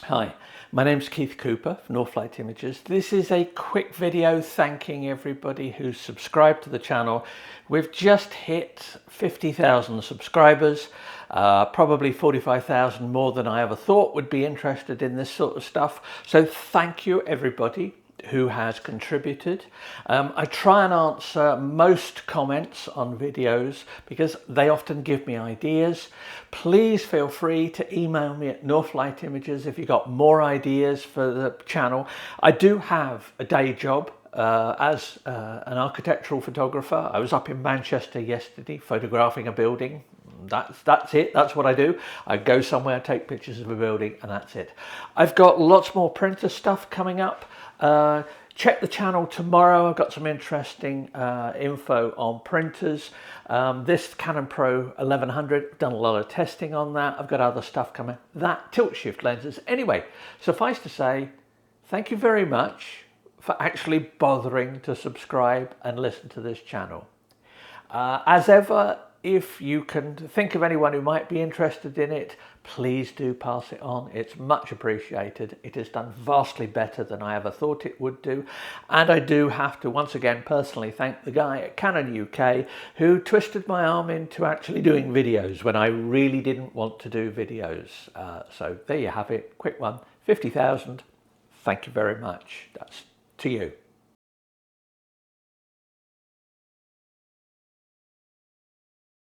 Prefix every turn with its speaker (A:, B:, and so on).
A: Hi, my name's Keith Cooper from Northlight Images. This is a quick video thanking everybody who's subscribed to the channel. We've just hit 50,000 subscribers, probably 45,000 more than I ever thought would be interested in this sort of stuff. So thank you everybody who has contributed. I try and answer most comments on videos because they often give me ideas. Please feel free to email me at Northlight Images if you've got more ideas for the channel. I do have a day job as an architectural photographer. I was up in Manchester yesterday photographing a building. That's it. That's what I do. I go somewhere, take pictures of a building, and that's it. I've got lots more printer stuff coming up. Check the channel tomorrow. I've got some interesting info on printers. This Canon Pro 1100, I've done a lot of testing on that. I've got other stuff coming. That tilt shift lenses. Anyway, suffice to say, thank you very much for actually bothering to subscribe and listen to this channel. As ever, if you can think of anyone who might be interested in it, please do pass it on. It's much appreciated. It has done vastly better than I ever thought it would do. And I do have to once again personally thank the guy at Canon UK who twisted my arm into actually doing videos when I really didn't want to do videos. So there you have it. Quick one. 50,000. Thank you very much. That's to you.